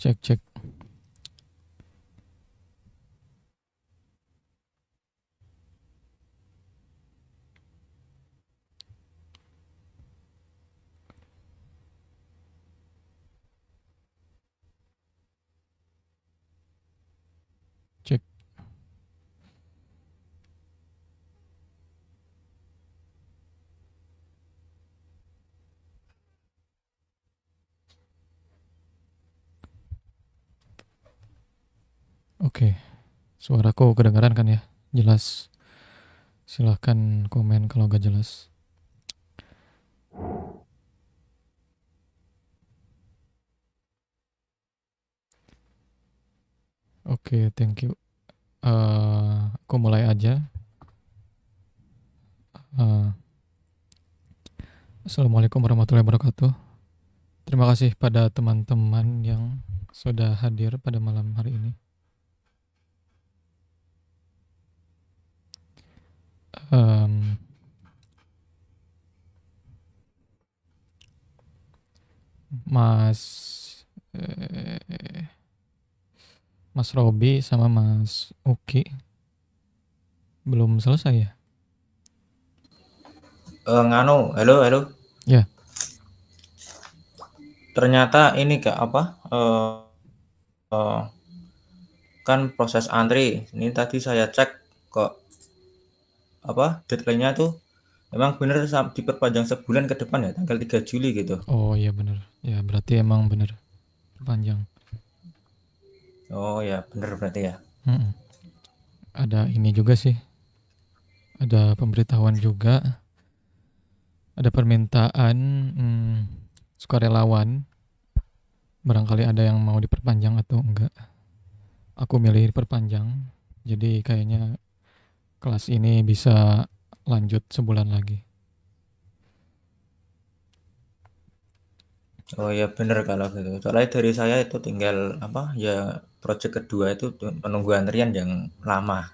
Cek cek. Cek. Oke. Suaraku kedengaran kan ya? Jelas. Silahkan komen kalau gak jelas. Oke, thank you. Aku mulai aja. Assalamualaikum warahmatullahi wabarakatuh. Terima kasih pada teman-teman yang sudah hadir pada malam hari ini. Mas Robi sama Mas Uki belum selesai ya? Halo, halo. Ya. Ternyata ini kan proses antri. Ini tadi saya cek kok deadline-nya tuh memang benar diperpanjang sebulan ke depan ya, tanggal 3 Juli gitu. Oh iya bener. Ya berarti emang bener panjang. Oh ya, benar berarti ya. Ada ini juga sih. Ada pemberitahuan juga. Ada permintaan sukarelawan. Barangkali ada yang mau diperpanjang atau enggak. Aku milih diperpanjang. Jadi kayaknya kelas ini bisa lanjut sebulan lagi. Oh ya benar kalau gitu. Soalnya dari saya itu tinggal project kedua itu menunggu antrian yang lama.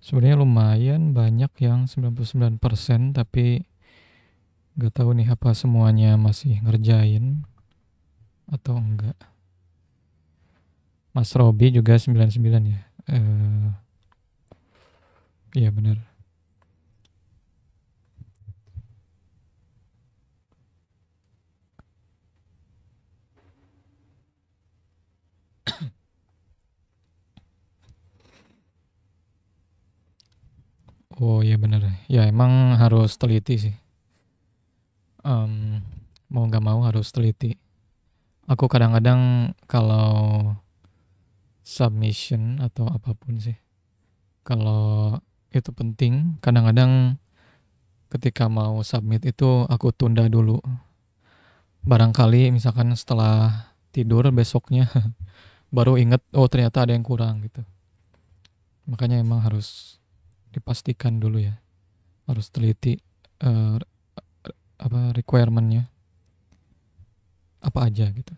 Sebenarnya lumayan banyak yang 99%, tapi gak tahu nih apa semuanya masih ngerjain atau enggak. Mas Robi juga 99 ya. Iya benar. Oh iya benar. Ya emang harus teliti sih. Mau gak mau harus teliti. Aku kadang-kadang kalau submission atau apapun sih, kalau itu penting, kadang-kadang ketika mau submit itu aku tunda dulu. Barangkali misalkan setelah tidur besoknya baru inget, oh ternyata ada yang kurang gitu. Makanya emang harus dipastikan dulu ya, harus teliti requirementnya apa aja gitu.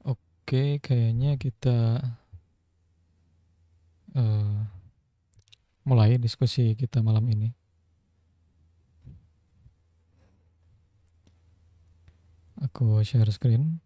Oke, kayaknya kita mulai diskusi kita malam ini. Aku share screen.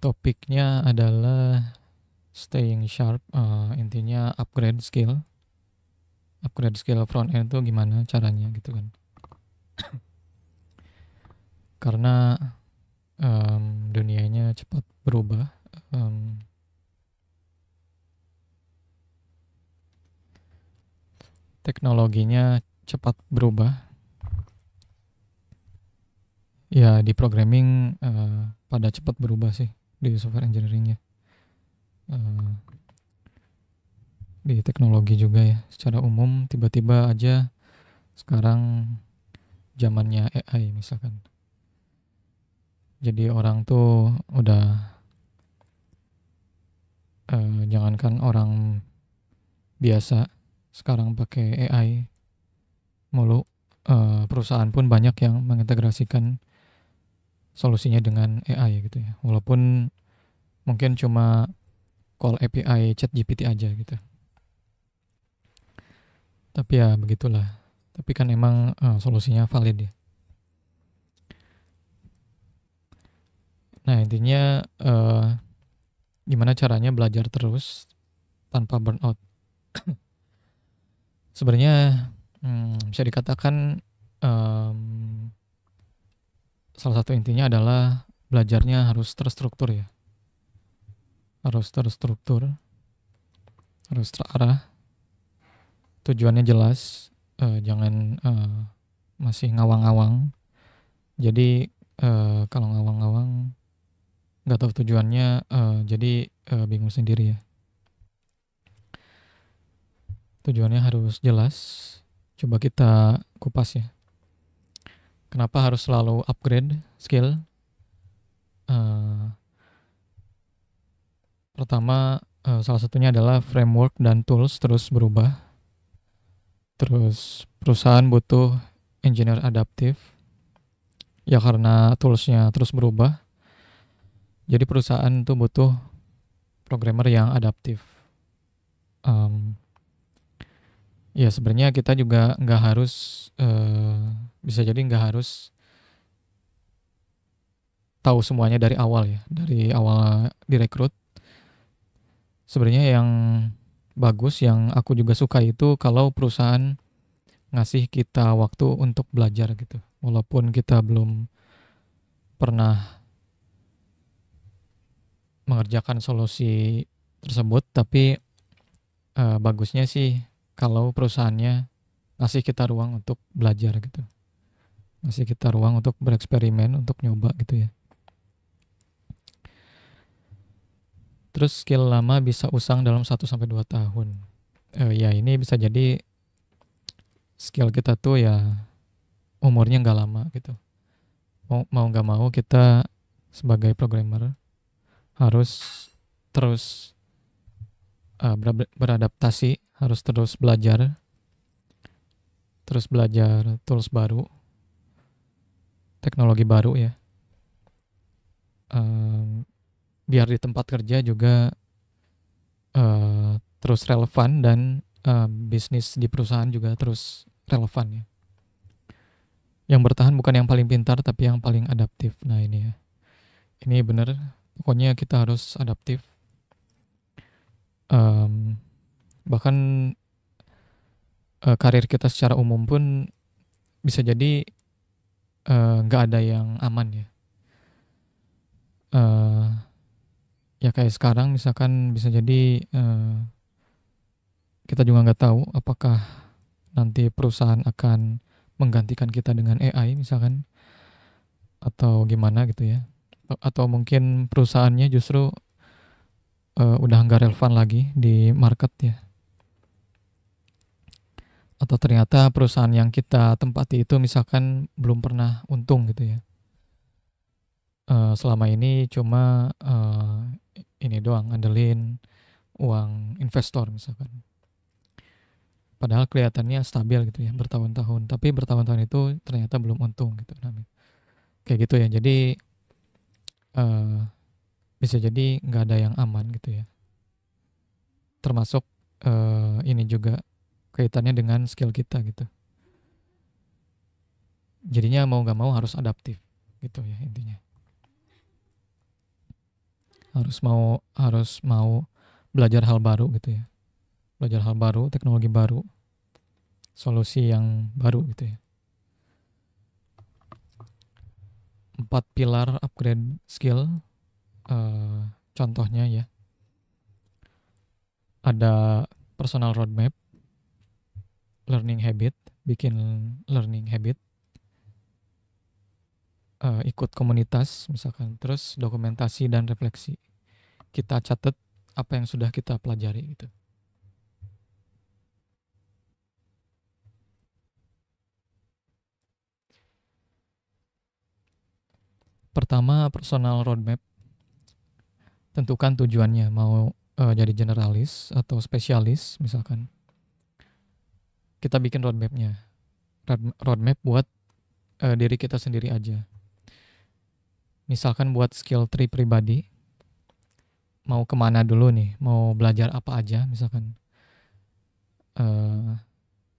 Topiknya adalah staying sharp, intinya upgrade skill front end itu gimana caranya gitu kan. Karena dunianya cepat berubah, teknologinya cepat berubah. Ya di programming pada cepat berubah sih di software engineering ya. Eh, di teknologi juga ya. Secara umum tiba-tiba aja sekarang zamannya AI misalkan. Jadi orang tuh udah jangankan orang biasa sekarang pakai AI mulu, perusahaan pun banyak yang mengintegrasikan solusinya dengan AI gitu ya. Walaupun mungkin cuma call API ChatGPT aja gitu. Tapi ya begitulah. Tapi kan emang solusinya valid ya. Nah intinya gimana caranya belajar terus tanpa burnout. Sebenarnya bisa dikatakan em, salah satu intinya adalah belajarnya harus terstruktur ya. Harus terstruktur, harus terarah, tujuannya jelas, jangan masih ngawang-ngawang. Jadi kalau ngawang-ngawang nggak tahu tujuannya, jadi bingung sendiri ya. Tujuannya harus jelas. Coba kita kupas ya. Kenapa harus selalu upgrade skill? Eh, Pertama, salah satunya adalah framework dan tools terus berubah. Terus perusahaan butuh engineer adaptif. Ya karena toolsnya terus berubah. Jadi perusahaan tuh butuh programmer yang adaptif. Em, Ya sebenarnya kita juga nggak harus, bisa jadi nggak harus tahu semuanya dari awal ya, dari awal direkrut. Sebenarnya yang bagus, yang aku juga suka itu kalau perusahaan ngasih kita waktu untuk belajar gitu. Walaupun kita belum pernah mengerjakan solusi tersebut, tapi bagusnya sih kalau perusahaannya ngasih kita ruang untuk belajar gitu. Ngasih kita ruang untuk bereksperimen, untuk nyoba gitu ya. Terus skill lama bisa usang dalam 1 sampai 2 tahun. Ya ini bisa jadi skill kita tuh ya umurnya nggak lama gitu. Mau nggak mau kita sebagai programmer harus terus beradaptasi, harus terus belajar tools baru, teknologi baru ya. Biar di tempat kerja juga terus relevan dan bisnis di perusahaan juga terus relevan ya. Yang bertahan bukan yang paling pintar tapi yang paling adaptif. Nah ini ya, ini bener. Pokoknya kita harus adaptif. Bahkan karir kita secara umum pun bisa jadi nggak ada yang aman ya. Ya kayak sekarang misalkan bisa jadi kita juga nggak tahu apakah nanti perusahaan akan menggantikan kita dengan AI misalkan, atau gimana gitu ya. Atau mungkin perusahaannya justru udah nggak relevan lagi di market ya. Atau ternyata perusahaan yang kita tempati itu misalkan belum pernah untung gitu ya. Selama ini cuma ini doang ngandelin uang investor misalkan. Padahal kelihatannya stabil gitu ya bertahun-tahun, tapi bertahun-tahun itu ternyata belum untung gitu. Kayak gitu ya. Jadi bisa jadi nggak ada yang aman gitu ya. Termasuk ini juga kaitannya dengan skill kita gitu. Jadinya mau nggak mau harus adaptif gitu ya intinya. Harus mau belajar hal baru gitu ya. Belajar hal baru, teknologi baru, solusi yang baru gitu ya. 4 pilar upgrade skill, contohnya ya. Ada personal roadmap, learning habit, bikin learning habit. ikut komunitas misalkan, terus dokumentasi dan refleksi. Kita catat apa yang sudah kita pelajari gitu. Pertama, personal roadmap. Tentukan tujuannya, mau jadi generalis atau spesialis misalkan. Kita bikin roadmapnya. Roadmap buat diri kita sendiri aja. Misalkan buat skill tree pribadi, mau kemana dulu nih, mau belajar apa aja misalkan.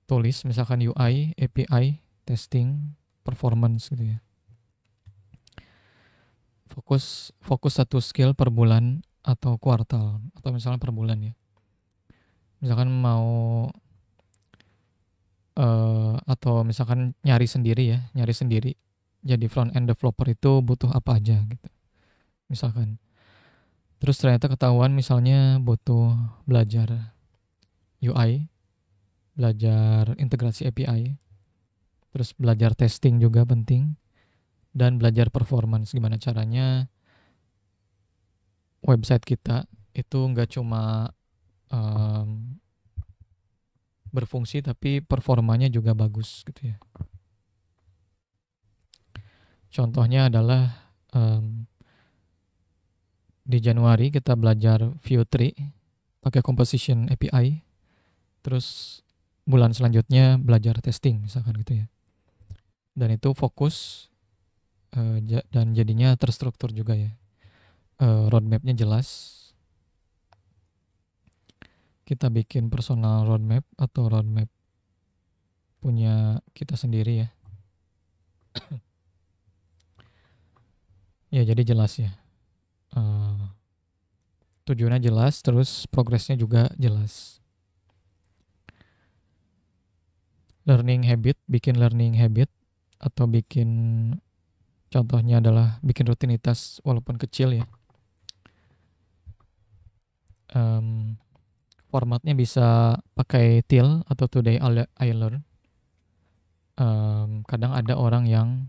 Tulis misalkan UI, API, testing, performance gitu ya. Fokus satu skill per bulan atau kuartal, atau misalnya per bulan ya. Misalkan mau atau misalkan nyari sendiri jadi front end developer itu butuh apa aja gitu misalkan. Terus ternyata ketahuan misalnya butuh belajar UI, belajar integrasi API, terus belajar testing juga penting, dan belajar performance, gimana caranya website kita itu nggak cuma berfungsi tapi performanya juga bagus gitu ya. Contohnya adalah di Januari kita belajar Vue 3 pakai Composition API, terus bulan selanjutnya belajar testing misalkan gitu ya. Dan itu fokus dan jadinya terstruktur juga ya. Roadmapnya jelas. Kita bikin personal roadmap atau roadmap punya kita sendiri ya. Ya jadi jelas ya. Tujuannya jelas, terus progresnya juga jelas. Bikin learning habit atau bikin, contohnya adalah bikin rutinitas walaupun kecil ya. Formatnya bisa pakai TIL atau Today I Learn. Kadang ada orang yang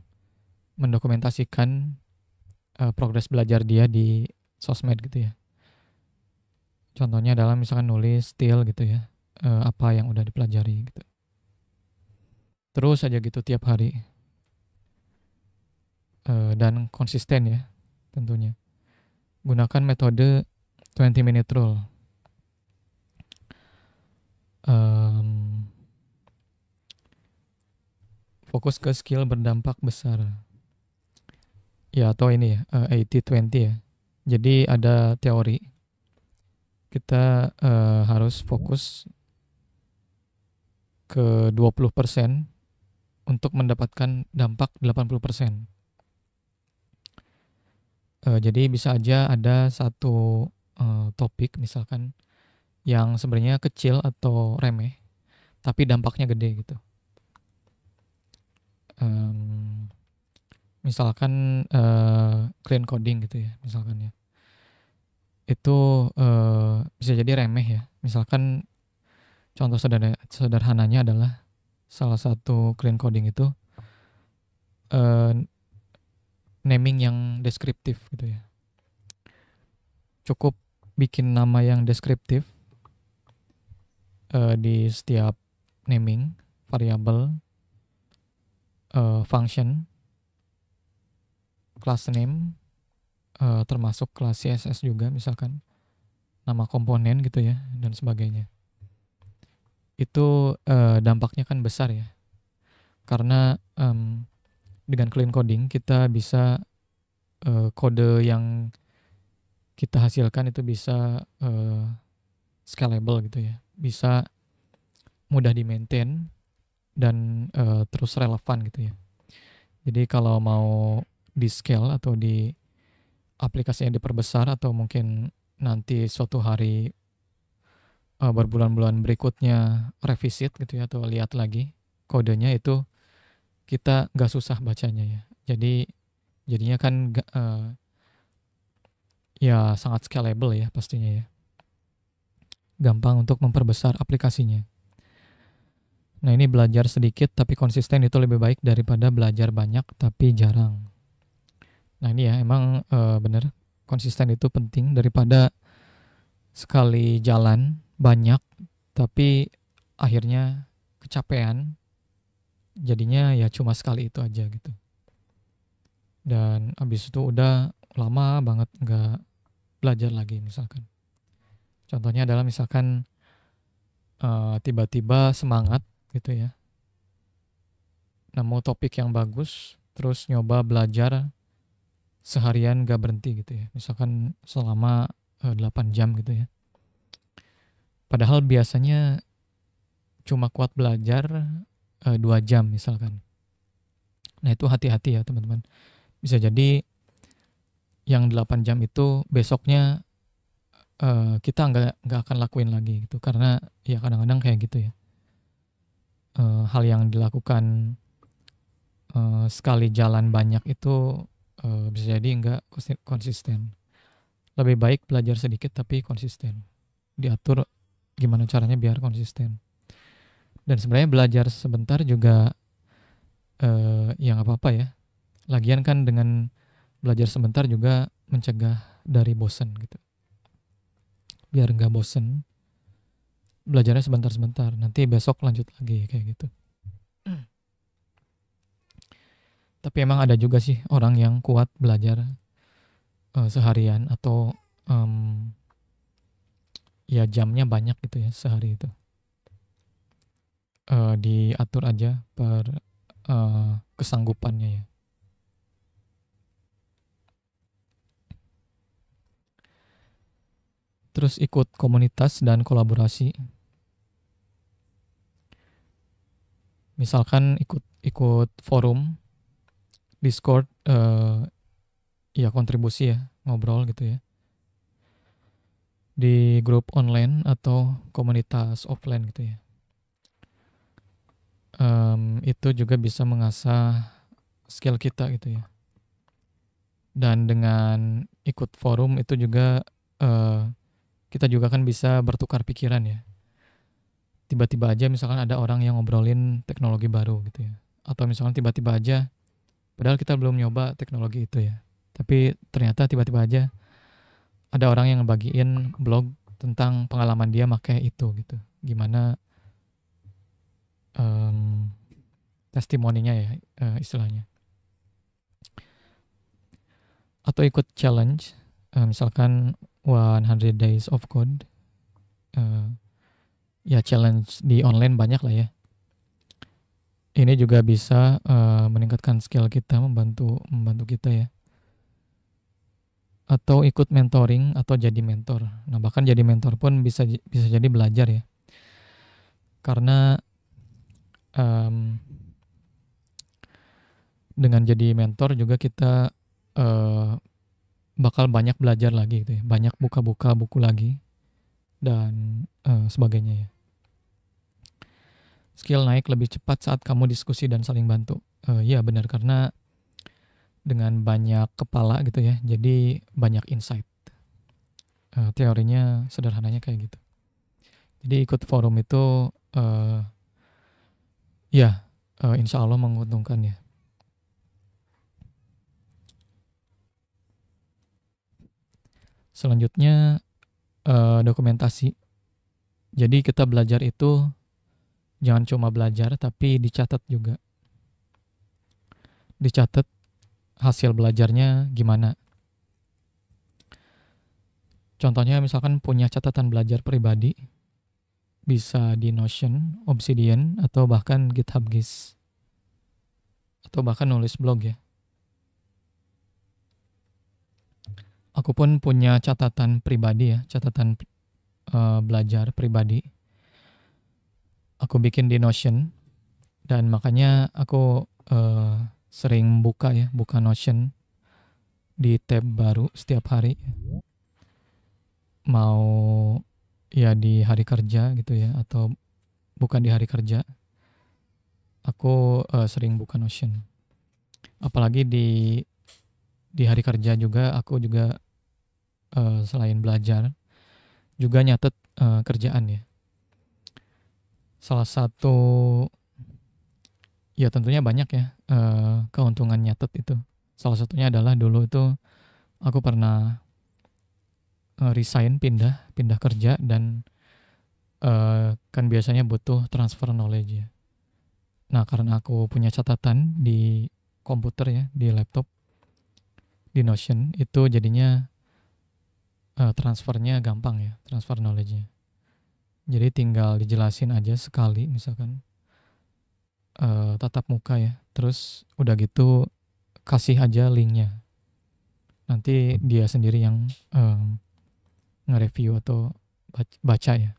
mendokumentasikan progres belajar dia di sosmed gitu ya. Contohnya adalah misalkan nulis TIL gitu ya, apa yang udah dipelajari gitu. Terus aja gitu tiap hari. Dan konsisten ya tentunya. Gunakan metode 20-minute rule. Fokus ke skill berdampak besar. Ya atau ini ya, 80-20 ya. Jadi ada teori. Kita harus fokus ke 20% untuk mendapatkan dampak 80%. Jadi bisa aja ada satu topik misalkan yang sebenarnya kecil atau remeh, tapi dampaknya gede gitu. Misalkan clean coding gitu ya, misalkan ya. Itu bisa jadi remeh ya. Misalkan contoh sederhananya adalah salah satu clean coding itu naming yang deskriptif gitu ya. Cukup bikin nama yang deskriptif di setiap naming, variable, function, class name, termasuk kelas CSS juga misalkan, nama komponen gitu ya, dan sebagainya. Itu dampaknya kan besar ya. Karena dengan clean coding kita bisa kode yang kita hasilkan itu bisa scalable gitu ya, bisa mudah di-maintain dan terus relevan gitu ya. Jadi kalau mau di scale atau di aplikasinya diperbesar atau mungkin nanti suatu hari berbulan-bulan berikutnya revisit gitu ya, atau lihat lagi kodenya, itu kita nggak susah bacanya ya. Jadi jadinya kan ya sangat scalable ya pastinya ya. Gampang untuk memperbesar aplikasinya. Nah ini belajar sedikit tapi konsisten itu lebih baik daripada belajar banyak tapi jarang. Nah ini ya emang bener konsisten itu penting daripada sekali jalan banyak tapi akhirnya kecapean, jadinya ya cuma sekali itu aja gitu. Dan abis itu udah lama banget nggak belajar lagi misalkan. Contohnya adalah misalkan tiba-tiba semangat gitu ya, nemu topik yang bagus, terus nyoba belajar seharian gak berhenti gitu ya. Misalkan selama 8 jam gitu ya. Padahal biasanya cuma kuat belajar 2 jam misalkan. Nah itu hati-hati ya teman-teman. Bisa jadi yang 8 jam itu besoknya kita nggak akan lakuin lagi gitu. Karena ya kadang-kadang kayak gitu ya. Hal yang dilakukan sekali jalan banyak itu bisa jadi nggak konsisten. Lebih baik belajar sedikit tapi konsisten. Diatur gimana caranya biar konsisten. Dan sebenarnya belajar sebentar juga ya nggak apa-apa ya. Lagian kan dengan belajar sebentar juga mencegah dari bosen gitu. Biar nggak bosen, belajarnya sebentar-sebentar. Nanti besok lanjut lagi kayak gitu. Tapi emang ada juga sih orang yang kuat belajar seharian atau ya jamnya banyak gitu ya sehari itu. Diatur aja per kesanggupannya ya. Terus ikut komunitas dan kolaborasi. Misalkan ikut forum, Discord, ya kontribusi ya, ngobrol gitu ya. Di grup online atau komunitas offline gitu ya. Itu juga bisa mengasah skill kita gitu ya. Dan dengan ikut forum itu juga kita juga kan bisa bertukar pikiran ya. Tiba-tiba aja misalkan ada orang yang ngobrolin teknologi baru gitu ya. Atau misalkan tiba-tiba aja, padahal kita belum nyoba teknologi itu ya. Tapi ternyata tiba-tiba aja ada orang yang ngebagiin blog tentang pengalaman dia pakai itu gitu. Gimana testimoninya ya istilahnya. Atau ikut challenge, misalkan 100 days of code. Ya challenge di online banyak lah ya. Ini juga bisa meningkatkan skill kita, membantu kita ya. Atau ikut mentoring atau jadi mentor. Nah bahkan jadi mentor pun bisa jadi belajar ya. Karena dengan jadi mentor juga kita bakal banyak belajar lagi gitu ya. Banyak buka-buka buku lagi dan sebagainya ya. Skill naik lebih cepat saat kamu diskusi dan saling bantu. Ya benar, karena dengan banyak kepala gitu ya, jadi banyak insight. Teorinya sederhananya kayak gitu. Jadi ikut forum itu ya insya Allah menguntungkan ya. Selanjutnya dokumentasi. Jadi kita belajar itu jangan cuma belajar tapi dicatat juga. Dicatat hasil belajarnya gimana. Contohnya misalkan punya catatan belajar pribadi, bisa di Notion, Obsidian, atau bahkan GitHub Gis. Atau bahkan nulis blog ya. Aku pun punya catatan pribadi ya, catatan belajar pribadi. Aku bikin di Notion, dan makanya aku sering buka Notion di tab baru setiap hari. Mau ya di hari kerja gitu ya, atau bukan di hari kerja. Aku sering buka Notion. Apalagi di hari kerja juga, aku juga selain belajar, juga nyatet kerjaan ya. Salah satu, ya tentunya banyak ya keuntungan nyatet itu. Salah satunya adalah dulu itu aku pernah resign, pindah kerja, dan kan biasanya butuh transfer knowledge ya. Nah, karena aku punya catatan di komputer ya, di laptop, di Notion, itu jadinya transfernya gampang ya, transfer knowledge-nya. Jadi tinggal dijelasin aja sekali, misalkan tatap muka ya, terus udah gitu kasih aja linknya. Nanti dia sendiri yang nge-review atau baca ya.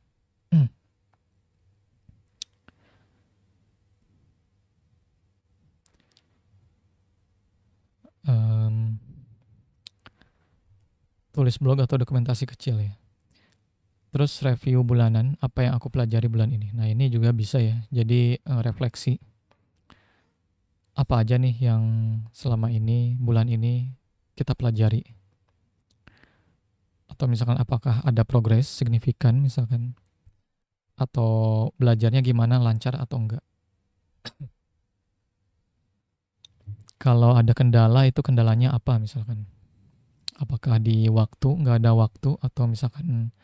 Tulis blog atau dokumentasi kecil ya. Terus review bulanan, apa yang aku pelajari bulan ini. Nah, ini juga bisa ya. Jadi refleksi apa aja nih yang selama ini, bulan ini kita pelajari. Atau misalkan apakah ada progres signifikan misalkan. Atau belajarnya gimana, lancar atau enggak. Kalau ada kendala, itu kendalanya apa misalkan. Apakah di waktu, nggak ada waktu, atau misalkan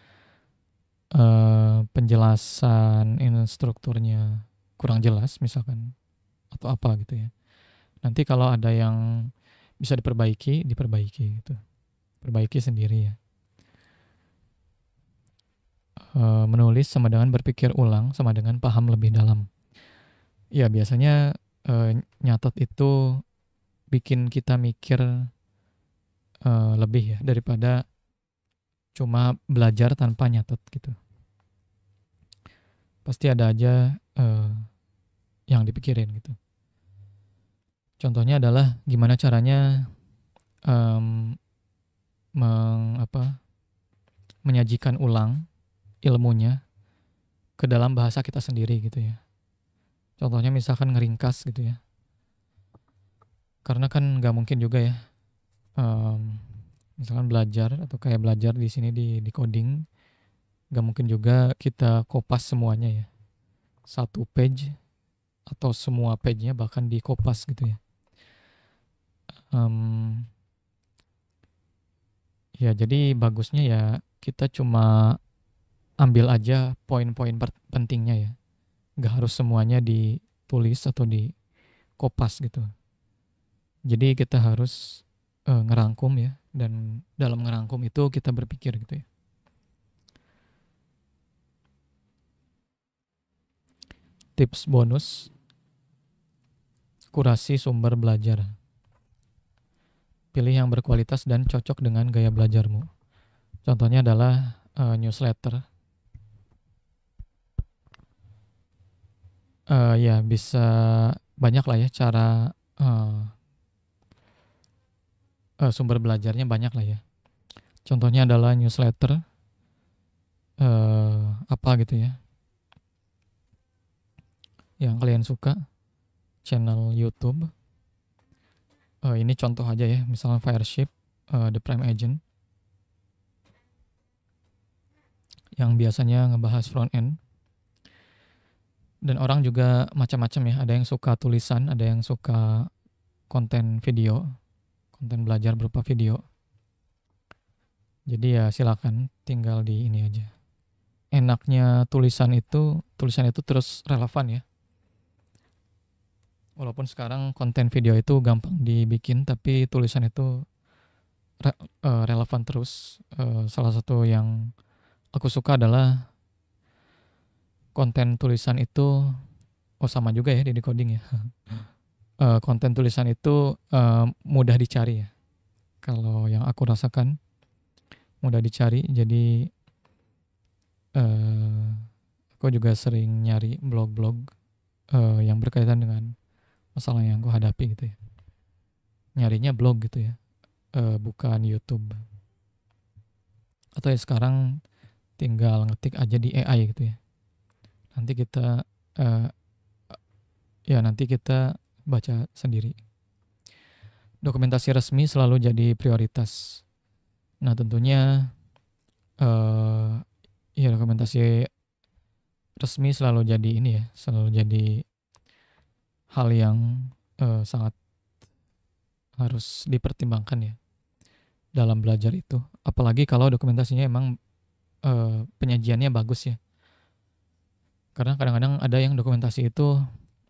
penjelasan instrukturnya kurang jelas misalkan, atau apa gitu ya. Nanti kalau ada yang bisa diperbaiki gitu. Perbaiki sendiri ya. Menulis sama dengan berpikir ulang, sama dengan paham lebih dalam. Ya biasanya nyatet itu bikin kita mikir lebih ya, daripada cuma belajar tanpa nyatet gitu. Pasti ada aja yang dipikirin gitu. Contohnya adalah gimana caranya menyajikan ulang ilmunya ke dalam bahasa kita sendiri gitu ya. Contohnya misalkan ngeringkas gitu ya. Karena kan nggak mungkin juga ya, misalkan belajar atau kayak belajar di sini di coding, nggak mungkin juga kita kopas semuanya ya. Satu page atau semua page-nya bahkan di kopas gitu ya. Ya jadi bagusnya ya kita cuma ambil aja poin-poin pentingnya ya. Nggak harus semuanya ditulis atau di kopas gitu. Jadi kita harus ngerangkum ya, dan dalam ngerangkum itu kita berpikir gitu ya. Tips bonus, kurasi sumber belajar. Pilih yang berkualitas dan cocok dengan gaya belajarmu. Contohnya adalah newsletter. Ya bisa banyak lah ya cara sumber belajarnya banyak lah ya. Contohnya adalah newsletter, apa gitu ya, yang kalian suka, channel YouTube. Ini contoh aja ya, misalnya Fireship, The Prime Agent, yang biasanya ngebahas front end. Dan orang juga macam-macam ya, ada yang suka tulisan, ada yang suka konten video, konten belajar berupa video. Jadi ya silakan, tinggal di ini aja. Enaknya tulisan itu terus relevan ya. Walaupun sekarang konten video itu gampang dibikin, tapi tulisan itu relevan terus. Salah satu yang aku suka adalah konten tulisan itu, sama juga ya di decoding ya. Konten tulisan itu mudah dicari ya. Kalau yang aku rasakan mudah dicari, jadi aku juga sering nyari blog-blog yang berkaitan dengan masalah yang aku hadapi gitu ya. Nyarinya blog gitu ya, bukan YouTube. Atau ya sekarang tinggal ngetik aja di AI gitu ya. Nanti kita baca sendiri. Dokumentasi resmi selalu jadi prioritas. Nah tentunya ya dokumentasi resmi selalu jadi ini ya, selalu jadi hal yang sangat harus dipertimbangkan ya dalam belajar itu. Apalagi kalau dokumentasinya emang penyajiannya bagus ya. Karena kadang-kadang ada yang dokumentasi itu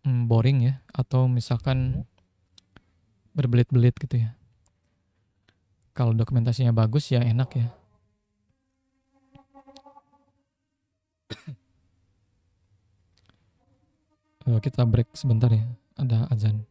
boring ya, atau misalkan berbelit-belit gitu ya. Kalau dokumentasinya bagus ya enak ya. Kita break sebentar ya, ada azan.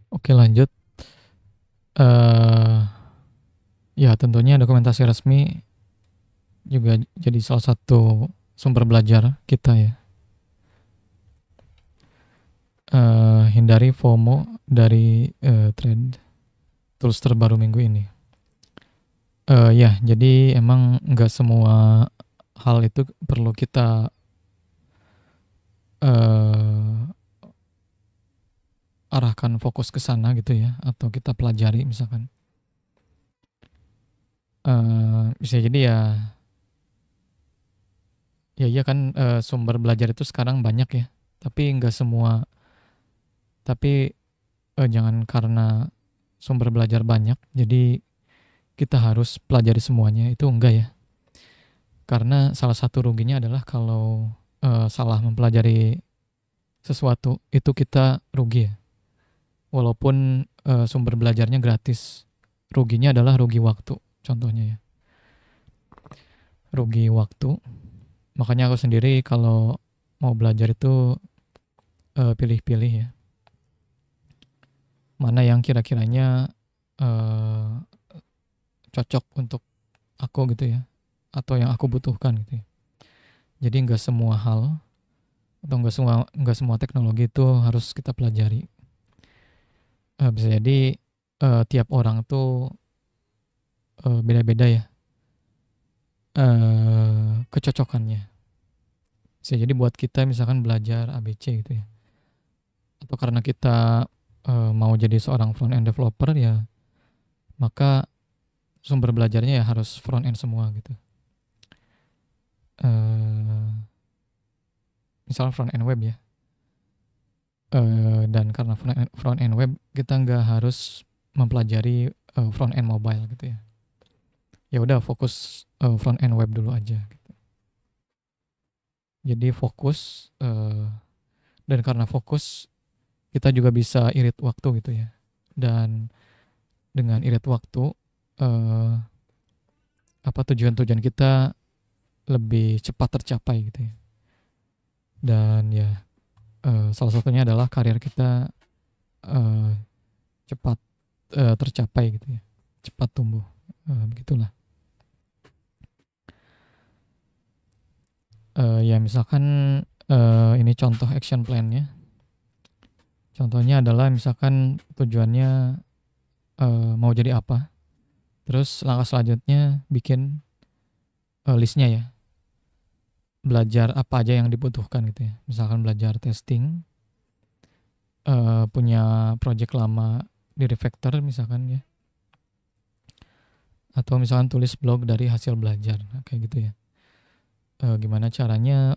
Oke lanjut. Ya tentunya dokumentasi resmi juga jadi salah satu sumber belajar kita ya. Hindari FOMO dari trend tools terbaru minggu ini. Ya, jadi emang nggak semua hal itu perlu kita arahkan fokus ke sana gitu ya, atau kita pelajari misalkan. Bisa jadi ya, iya kan sumber belajar itu sekarang banyak ya, tapi nggak semua. Tapi jangan karena sumber belajar banyak, jadi kita harus pelajari semuanya, itu enggak ya. Karena salah satu ruginya adalah kalau salah mempelajari sesuatu, itu kita rugi ya. Walaupun sumber belajarnya gratis, ruginya adalah rugi waktu, contohnya ya. Rugi waktu. Makanya aku sendiri kalau mau belajar itu pilih-pilih ya. Mana yang kira-kiranya cocok untuk aku gitu ya, atau yang aku butuhkan gitu ya. Jadi nggak semua hal atau nggak semua teknologi itu harus kita pelajari. Bisa jadi tiap orang tuh beda-beda ya kecocokannya. Bisa jadi buat kita misalkan belajar ABC gitu ya, atau karena kita mau jadi seorang front end developer ya, maka sumber belajarnya ya harus front end semua gitu. Misal front end web ya. Dan karena front end web kita nggak harus mempelajari front end mobile gitu ya. Ya udah fokus front end web dulu aja gitu. Jadi fokus dan karena fokus kita juga bisa irit waktu gitu ya. Dan dengan irit waktu tujuan-tujuan kita lebih cepat tercapai gitu ya. Dan ya salah satunya adalah karir kita cepat tercapai gitu ya, cepat tumbuh, begitulah. Ya misalkan ini contoh action plan-nya. Contohnya adalah misalkan tujuannya mau jadi apa, terus langkah selanjutnya bikin listnya ya. belajar apa aja yang dibutuhkan gitu ya. Misalkan belajar testing, punya project lama di refactor misalkan ya. Atau misalkan tulis blog dari hasil belajar, nah, kayak gitu ya. Gimana caranya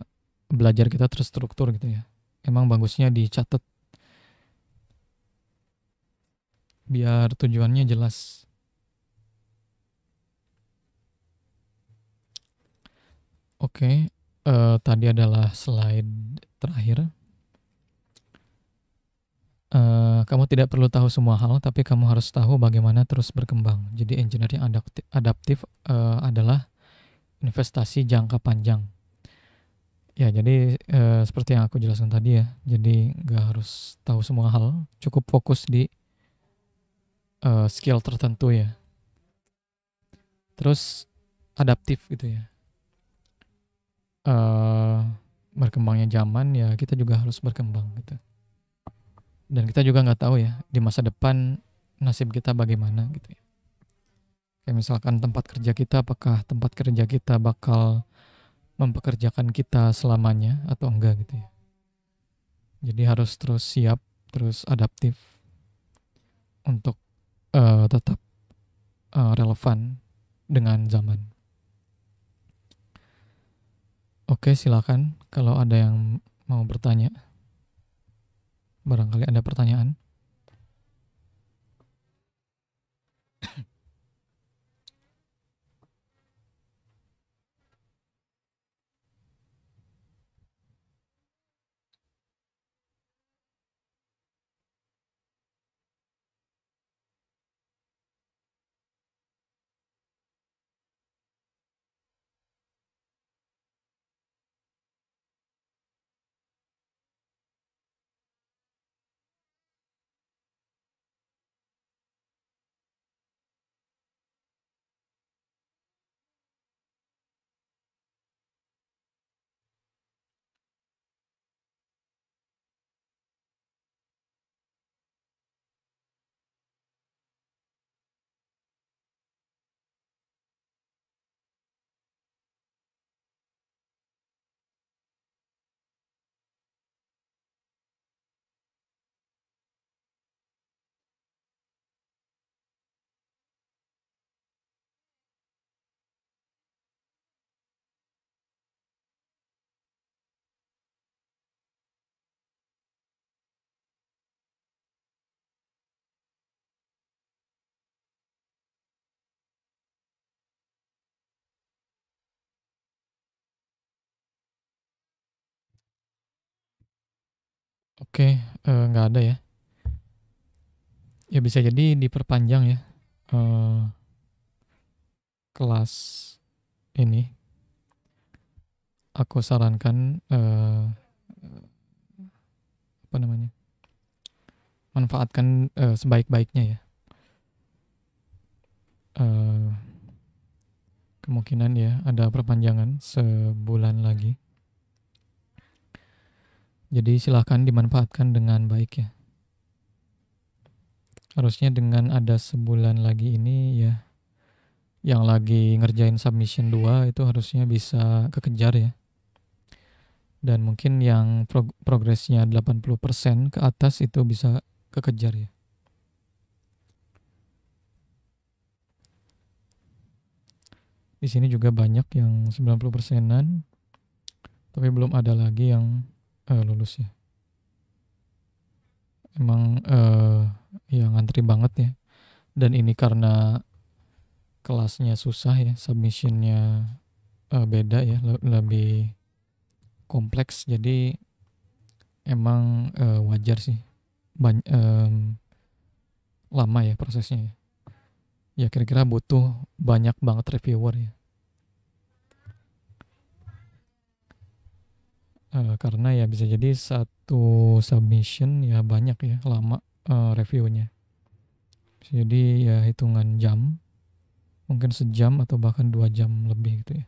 belajar kita terstruktur gitu ya. Emang bagusnya dicatat biar tujuannya jelas. Oke, tadi adalah slide terakhir. Kamu tidak perlu tahu semua hal, tapi kamu harus tahu bagaimana terus berkembang. Jadi engineering adaptif adalah investasi jangka panjang. Ya, jadi seperti yang aku jelaskan tadi ya. Jadi nggak harus tahu semua hal, cukup fokus di skill tertentu ya. Terus adaptif gitu ya. Berkembangnya zaman ya kita juga harus berkembang gitu. Dan kita juga nggak tahu ya di masa depan nasib kita bagaimana gitu ya. Kayak misalkan tempat kerja kita, apakah tempat kerja kita bakal mempekerjakan kita selamanya atau enggak gitu ya. Jadi harus terus siap, terus adaptif untuk tetap relevan dengan zaman. Oke, silakan kalau ada yang mau bertanya. Barangkali ada pertanyaan. Oke, nggak ada ya. Ya bisa jadi diperpanjang ya kelas ini. Aku sarankan apa namanya? Manfaatkan sebaik-baiknya ya. Eh, Kemungkinan ya ada perpanjangan sebulan lagi. Jadi silahkan dimanfaatkan dengan baik ya. Harusnya dengan ada sebulan lagi ini ya, yang lagi ngerjain submission 2 itu harusnya bisa kekejar ya. Dan mungkin yang progresnya 80% ke atas itu bisa kekejar ya. Di sini juga banyak yang 90%-an, tapi belum ada lagi yang lulus ya. Emang ya ngantri banget ya. Dan ini karena kelasnya susah ya, submissionnya beda ya, lebih kompleks. Jadi emang wajar sih lama ya prosesnya ya. Ya kira-kira butuh banyak banget reviewer ya. Karena ya bisa jadi satu submission ya banyak ya lama reviewnya. Jadi ya hitungan jam, mungkin sejam atau bahkan 2 jam lebih gitu ya.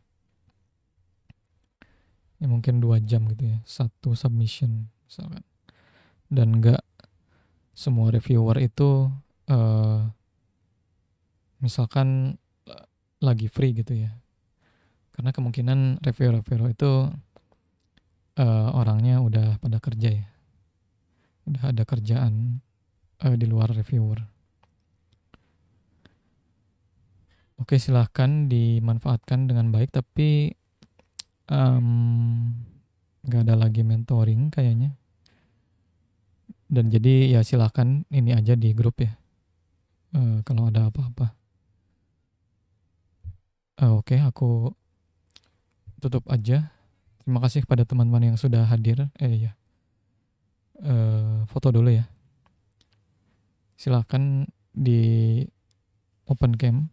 Ya mungkin 2 jam gitu ya, satu submission misalkan. Dan nggak semua reviewer itu misalkan lagi free gitu ya. Karena kemungkinan reviewer-reviewer itu orangnya udah pada kerja ya, udah ada kerjaan di luar reviewer. Oke, silahkan dimanfaatkan dengan baik, tapi nggak ada lagi mentoring kayaknya. Dan jadi ya silahkan ini aja di grup ya, kalau ada apa-apa. Oke, aku tutup aja. Terima kasih kepada teman-teman yang sudah hadir. Ya, foto dulu ya. Silahkan di open cam.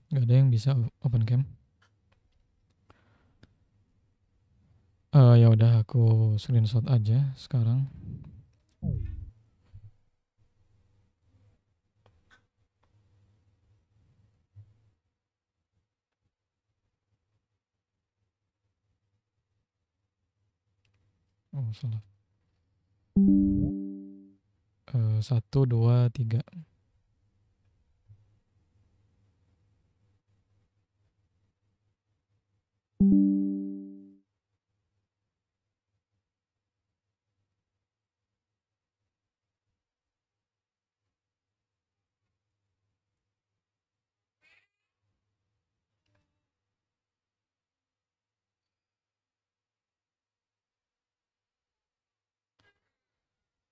Gak ada yang bisa open cam. Ya udah aku screenshot aja sekarang. Oh salah. 1, 2, 3.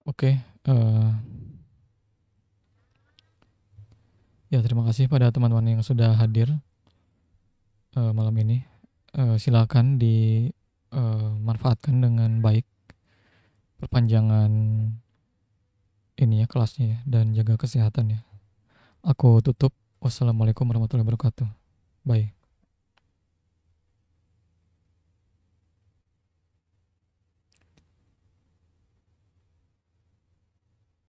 Oke, ya terima kasih pada teman-teman yang sudah hadir malam ini. Silakan dimanfaatkan dengan baik perpanjangan ini ya kelasnya ya, dan jaga kesehatan ya. Aku tutup. Wassalamualaikum warahmatullahi wabarakatuh. Bye.